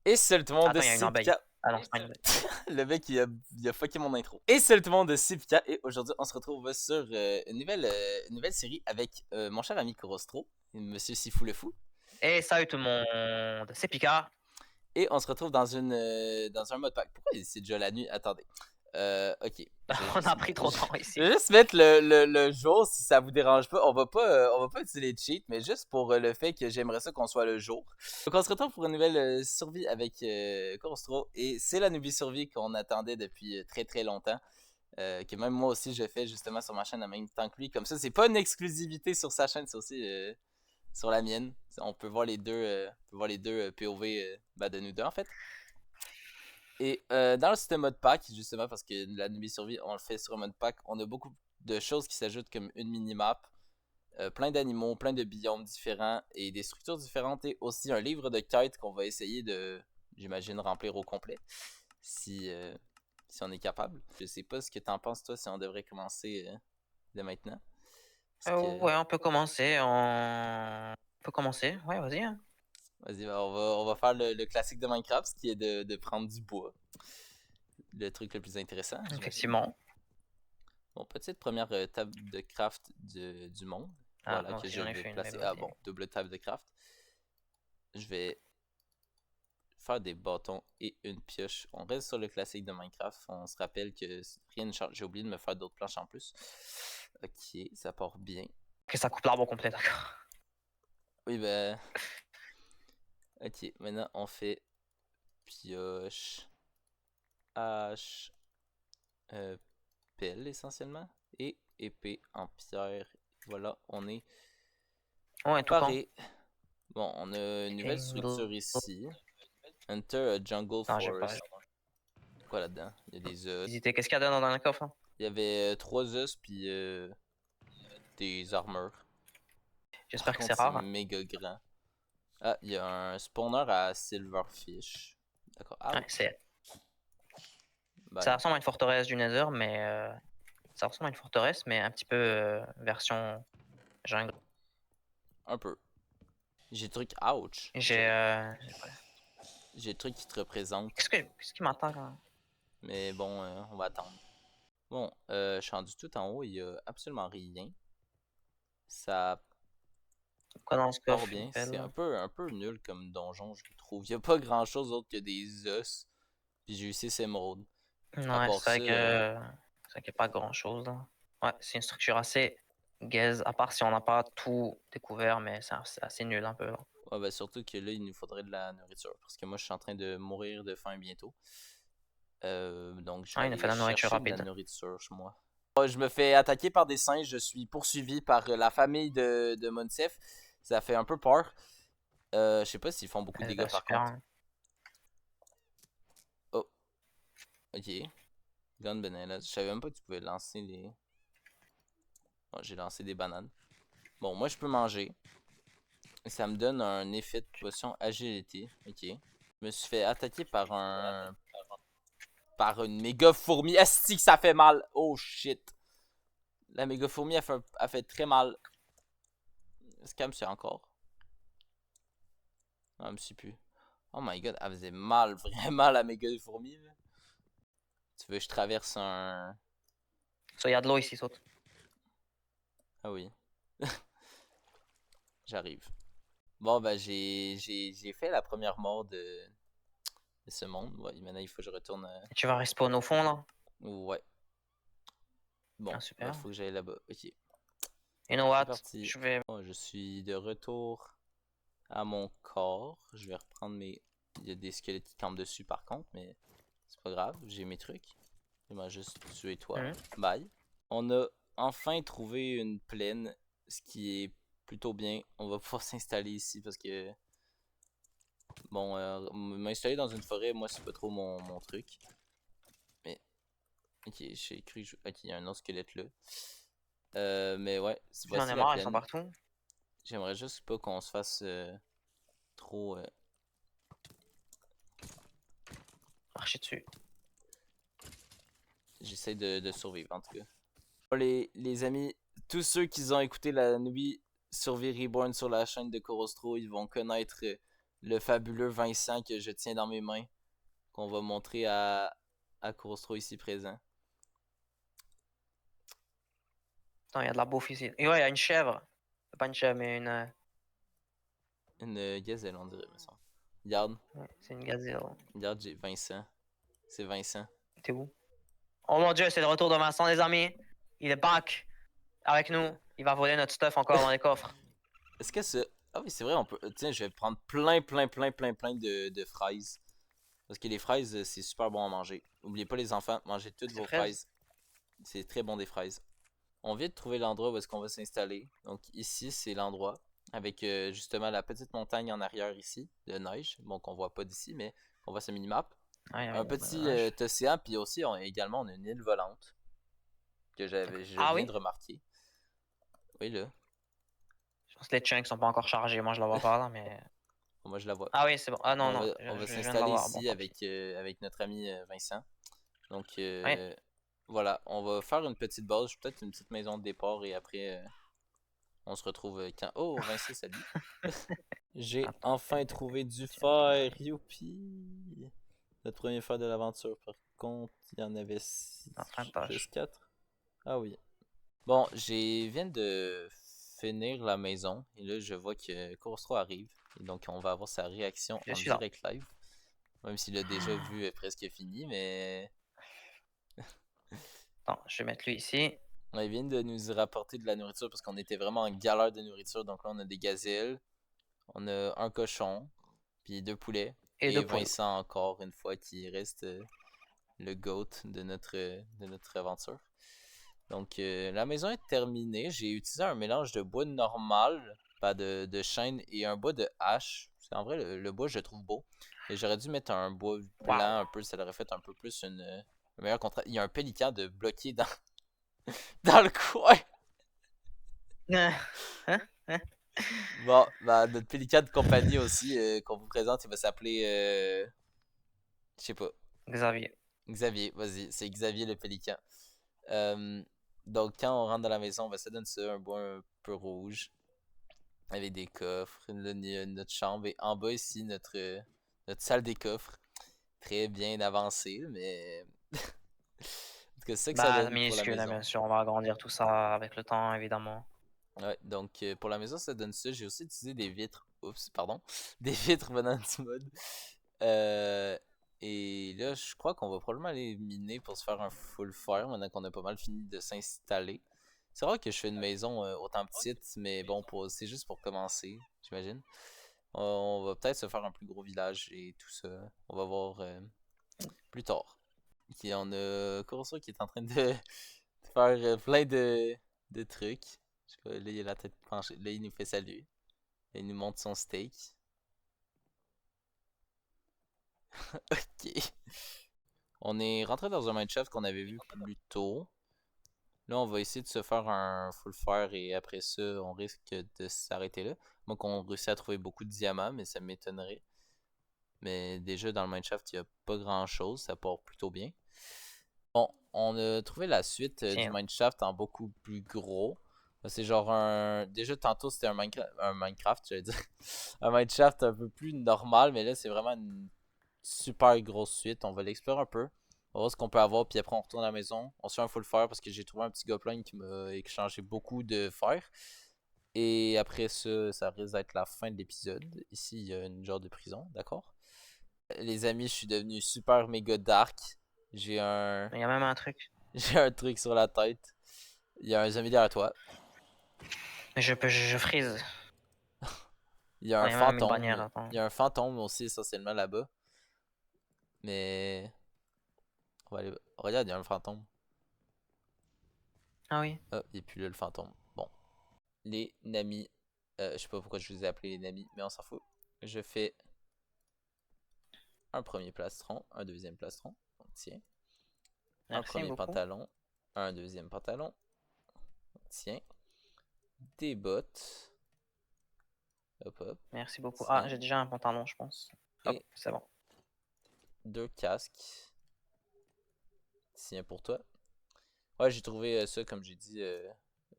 Et salut tout le monde, Attends, il y a une c'est abeille. Pika. Ah non, c'est pas une abeille. Le mec, il a fucké mon intro. Et salut tout le monde, c'est Pika. Et aujourd'hui, on se retrouve sur une nouvelle série avec mon cher ami Corostro, Monsieur Sifou le Fou. Et salut tout le monde, c'est Pika. Et on se retrouve dans un mode pack. Pourquoi c'est déjà la nuit? Attendez. Ok. On a pris trop de temps Je ici. vais juste mettre le jour si ça vous dérange pas. On va pas utiliser les cheats, mais juste pour le fait que j'aimerais ça qu'on soit le jour. Donc on se retrouve pour une nouvelle survie avec Corostro. Et c'est la nouvelle survie qu'on attendait depuis très très longtemps. Que même moi aussi je fais justement sur ma chaîne en même temps que lui. Comme ça, c'est pas une exclusivité sur sa chaîne, c'est aussi sur la mienne. On peut voir les deux, POV de nous deux en fait. Et dans le système mode pack, justement, parce que la Nubie Survie, on le fait sur un mode pack, on a beaucoup de choses qui s'ajoutent comme une minimap, plein d'animaux, plein de biomes différents et des structures différentes et aussi un livre de quêtes qu'on va essayer de, j'imagine, remplir au complet si on est capable. Je sais pas ce que t'en penses, toi, si on devrait commencer dès maintenant. Ouais, on peut commencer. Ouais, vas-y. Hein. Vas-y, on va faire le classique de Minecraft, ce qui est de prendre du bois. Le truc le plus intéressant. Effectivement. Bon, petite première table de craft du monde. Ah, Voilà, moi que aussi je j'en ai vais fait une. placer. Mais Ah vas-y. bon, double table de craft. Je vais faire des bâtons et une pioche. On reste sur le classique de Minecraft. On se rappelle que rien ne change. J'ai oublié de me faire d'autres planches en plus. Ok, ça part bien. Ok, ça coupe l'arbre au complet, d'accord. Oui, ben. Ok, maintenant on fait pioche, hache, pelle essentiellement. Et épée en pierre. Voilà, on est Ouais, tout temps. paré. Bon, on a une nouvelle structure ici. Enter a jungle Non, j'ai pas. forest. Quoi là-dedans? Il y a des œufs. Hésitez, qu'est-ce qu'il y a dans le coffre? Hein? Il y avait 3 œufs puis des armures. Par J'espère que c'est contre, c'est rare. Hein. méga grand. Ah, il y a un spawner à silverfish. D'accord. Ah, Ouais, ça bye. ressemble à une forteresse du Nether, mais ça ressemble à une forteresse, mais un petit peu version jungle. Un peu. J'ai le truc. Ouch. J'ai. J'ai le truc qui te représente. Qu'est-ce qui m'attend là? Mais bon, on va attendre. Bon, je suis rendu tout en haut. Il y a absolument rien. Ça Quoi dans ce part coffre? bien. C'est un peu nul comme donjon, je trouve. Il n'y a pas grand chose d'autre que des os. Puis j'ai eu 6 émeraudes. À Ouais, part c'est vrai ça, que c'est vrai qu'il n'y a pas grand chose là. Ouais, c'est une structure assez gaze, à part si on n'a pas tout découvert, mais c'est assez nul un peu. Là. ouais, ben surtout que là, il nous faudrait de la nourriture. Parce que moi, je suis en train de mourir de faim bientôt. Donc, je vais Ah, il nous fait aller la nourriture chercher de la rapide. nourriture chez moi. Je me fais attaquer par des singes. Je suis poursuivi par la famille de Monsef. Ça fait un peu peur. Je sais pas s'ils font beaucoup de dégâts par Super. contre. Hein. Oh, ok. Gun banana. Je savais même pas que tu pouvais lancer les. Oh, j'ai lancé des bananes. Bon, moi, je peux manger. Ça me donne un effet de potion agility. Ok. Je me suis fait attaquer par une méga fourmi. Asti que ça fait mal. Oh shit. La méga fourmi a fait très mal. Est-ce qu'elle me suit encore? Non, elle me suit plus. Oh my god, elle faisait mal, vraiment la méga fourmi. Là. Tu veux que je traverse un. Ça, il y a de l'eau ici, saute. Ah oui. J'arrive. Bon, ben, j'ai fait la première mort de ce monde. Ouais, maintenant, il faut que je retourne. Et tu vas respawn au fond là. Ouais. Bon, Ah, ben, super. faut que j'aille là-bas. Ok. You know C'est what? parti. Je vais. Bon, je suis de retour à mon corps. Je vais reprendre mes. Il y a des squelettes qui campent dessus par contre, mais c'est pas grave. J'ai mes trucs. Fais-moi juste tuer toi. Bye. On a enfin trouvé une plaine, ce qui est plutôt bien. On va pouvoir s'installer ici parce que. Bon, m'installer dans une forêt, moi, c'est pas trop mon truc. Mais. Ok, j'ai cru que. Ok, il y a un autre squelette là. Mais ouais, J'en voici ai la marre, ils sont plaine. partout. J'aimerais juste pas qu'on se fasse trop. Marcher dessus. J'essaie de survivre en tout cas. Les amis, tous ceux qui ont écouté la nuit Survie Reborn sur la chaîne de Corostro, ils vont connaître le fabuleux Vincent que je tiens dans mes mains, qu'on va montrer à Courstro ici présent. Attends, il y a de la bouffe ici. Et ouais, il y a une chèvre. Pas une chèvre, mais une. Une gazelle, on dirait, me semble. Regarde, Ouais, c'est une gazelle. regarde, j'ai Vincent. C'est Vincent. T'es où? Oh mon dieu, c'est le retour de Vincent, les amis. Il est back avec nous. Il va voler notre stuff encore dans les coffres. Est-ce que c'est... Ah oui, c'est vrai, on peut... Tiens, je vais prendre plein de fraises. Parce que les fraises, c'est super bon à manger. N'oubliez pas les enfants, mangez toutes C'est vos fraise. fraises. C'est très bon des fraises. On vient de trouver l'endroit où est-ce qu'on va s'installer. Donc ici, c'est l'endroit. Avec justement la petite montagne en arrière ici, de neige. Bon, qu'on voit pas d'ici, mais on voit ce minimap. Ah, il y a Un un petit nuage. océan, puis aussi, également, on a une île volante. Que je Ah viens de oui? remarquer. Oui, là. Je pense que les chunks sont pas encore chargés. Moi, je la vois pas là, mais. Bon, moi, je la vois. Ah oui, c'est bon. Ah non, non, On va je viens de s'installer l'avoir. Bon, ici tant pis. avec notre ami Vincent. Donc, Oui, voilà. On va faire une petite base, peut-être une petite maison de départ, et après, on se retrouve quand... Oh, Vincent, salut. J'ai attends, enfin trouvé du fer. Youpi! Notre premier fer de l'aventure. Par contre, il y en avait fin de page. juste 4. Ah oui. Bon, j'ai viens de finir la maison. Et là, je vois que Corstro arrive. Et donc, on va avoir sa réaction Je en suis là. direct live. Même s'il a déjà vu presque fini, mais... Attends, je vais mettre lui ici. Ouais, il vient de nous rapporter de la nourriture parce qu'on était vraiment en galère de nourriture. Donc là, on a des gazelles, on a un cochon, puis 2 poulets. Et Et deux poules. Vincent, encore une fois, qui reste le GOAT de notre aventure. Donc, la maison est terminée. J'ai utilisé un mélange de bois normal, pas de chêne, et un bois de hache. Parce qu'en vrai, le bois, je le trouve beau. Et j'aurais dû mettre un bois Waouh. blanc un peu, ça aurait fait un peu plus un meilleur contraste. Il y a un pélican de bloqué dans, dans le coin. Hein? Hein? Bon, bah, notre pélican de compagnie aussi, qu'on vous présente, il va s'appeler, je sais pas, Xavier. Xavier, vas-y, c'est Xavier le pélican. Euh, donc, quand on rentre dans la maison, on va se donner ça, un bois un peu rouge, avec des coffres, là, il y a notre chambre, et en bas ici, notre salle des coffres. Très bien avancée, mais... En tout cas, c'est ça que ça Bah, donne pour la minuscule, hein, bien maison. sûr. On va agrandir tout ça avec le temps, évidemment. Ouais, donc pour la maison, ça donne ça. J'ai aussi utilisé des vitres. Oups, pardon. Des vitres venant du mode. Euh, et là, je crois qu'on va probablement aller miner pour se faire un full fire maintenant qu'on a pas mal fini de s'installer. C'est vrai que je fais une maison autant petite, mais bon, c'est juste pour commencer, j'imagine. On va peut-être se faire un plus gros village et tout ça. On va voir plus tard. On a Corso qui est en train de faire plein de trucs. Là, il a la tête penchée. Là, il nous fait salut. Là, il nous montre son steak. Ok. On est rentré dans un Mineshaft qu'on avait vu plus tôt. Là, on va essayer de se faire un full fire et après ça, on risque de s'arrêter là. Moi, qu'on réussit à trouver beaucoup de diamants, mais ça m'étonnerait. Mais déjà, dans le Mineshaft, il n'y a pas grand chose. Ça part plutôt bien. Bon, on a trouvé la suite du Tiens. Mineshaft en beaucoup plus gros. C'est genre un. Déjà, tantôt, c'était un Minecraft, j'allais dire. Un Mineshaft un peu plus normal, mais là, c'est vraiment une super grosse suite. On va l'explorer un peu. On va voir ce qu'on peut avoir, puis après, on retourne à la maison. On se fait un full fer parce que j'ai trouvé un petit gobelin qui m'a échangé beaucoup de fer. Et après ça, ça risque d'être la fin de l'épisode. Ici, il y a une genre de prison, d'accord? Les amis, je suis devenu super méga dark. J'ai un. Il y a même un truc. J'ai un truc sur la tête. Il y a un zombie derrière toi. Je freeze. Il y a Oh, un il y a même une fantôme. bannière, attends. Il y a un fantôme aussi essentiellement là-bas. Mais. On va aller... Regarde, il y a un fantôme. Ah oui. Ah, il est plus là le fantôme. Bon. Les Namis. Je sais pas pourquoi je vous ai appelé les Namis, mais on s'en fout. Je fais un premier plastron, un deuxième plastron. Tiens. Un Merci premier beaucoup. pantalon. Un deuxième pantalon. Tiens. Des bottes. Hop hop. Merci beaucoup. Ah, Tiens. j'ai déjà un pantalon, je pense. Hop, Et c'est bon. 2 casques. Tiens pour toi. Ouais, j'ai trouvé ça, comme j'ai dit.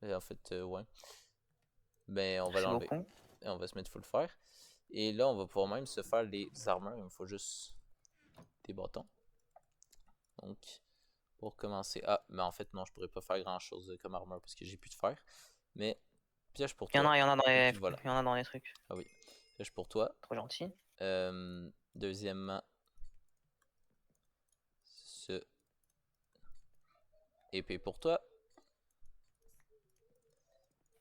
En fait, ouais. Ben, on va Merci l'enlever. beaucoup. Et on va se mettre full fer. Et là, on va pouvoir même se faire les armures. Il me faut juste des bâtons. Donc, pour commencer... Ah, mais en fait, non, je pourrais pas faire grand-chose comme armure parce que j'ai plus de fer. Mais, piège pour Il y en toi. a, il y en a dans Et les, puis voilà. il y en a dans les trucs. Ah oui, piège pour toi. Trop gentil. Deuxièmement, ce épée pour toi.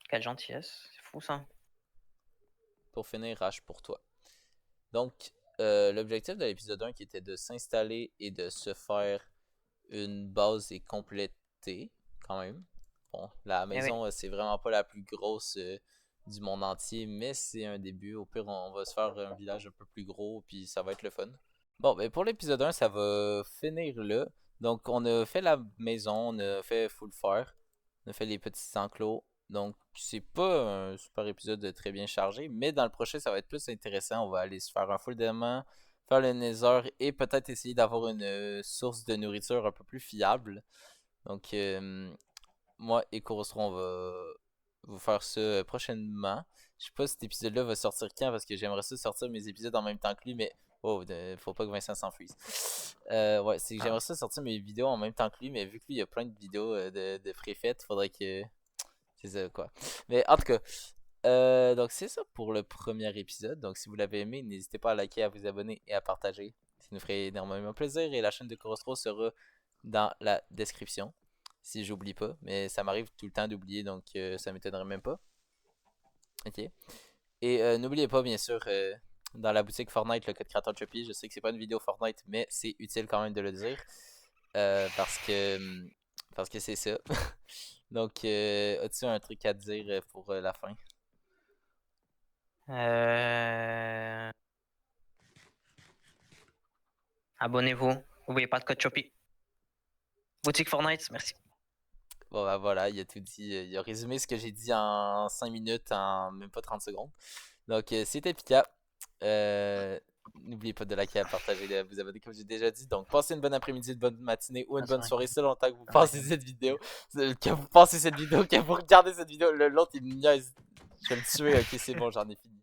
Quelle gentillesse, c'est fou ça. Pour finir, hache pour toi. Donc, l'objectif de l'épisode 1 qui était de s'installer et de se faire une base est complété quand même. Bon, la maison, c'est vraiment pas la plus grosse du monde entier, mais c'est un début. Au pire, on va se faire un village un peu plus gros, puis ça va être le fun. Bon, ben pour l'épisode 1, ça va finir là. Donc, on a fait la maison, on a fait full fer, on a fait les petits enclos. Donc, c'est pas un super épisode très bien chargé, mais dans le prochain, ça va être plus intéressant. On va aller se faire un full diamant, faire le nether et peut-être essayer d'avoir une source de nourriture un peu plus fiable. Donc, moi et Korostro, on va vous faire ça prochainement. Je sais pas si cet épisode-là va sortir quand parce que j'aimerais ça sortir mes épisodes en même temps que lui, mais oh, faut pas que Vincent s'enfuise. Ouais, c'est que j'aimerais ça sortir mes vidéos en même temps que lui, mais vu que lui il y a plein de vidéos de préfaites, faudrait que. C'est ça quoi. Mais en tout cas, donc c'est ça pour le premier épisode. Donc si vous l'avez aimé, n'hésitez pas à liker, à vous abonner et à partager. Ça nous ferait énormément plaisir. Et la chaîne de Korostro sera dans la description. Si j'oublie pas. Mais ça m'arrive tout le temps d'oublier, donc ça m'étonnerait même pas. Ok. Et n'oubliez pas, bien sûr, dans la boutique Fortnite, le code créateur Choppy. Je sais que c'est pas une vidéo Fortnite, mais c'est utile quand même de le dire. Parce que c'est ça. Donc, as-tu un truc à dire pour la fin? Abonnez-vous. N'oubliez pas de code Choppy. Boutique Fortnite, merci. Bon, bah voilà, il a tout dit. Il a résumé ce que j'ai dit en 5 minutes, en même pas 30 secondes. Donc, c'était Pika. N'oubliez pas de liker, de partager, de vous abonner comme j'ai déjà dit. Donc, passez une bonne après-midi, une bonne matinée ou une bonne soirée selon le temps que vous passez cette vidéo. Que vous passez cette vidéo, que vous regardez cette vidéo. L'autre, il me niaise. Je vais me tuer. Ok, c'est bon, j'en ai fini.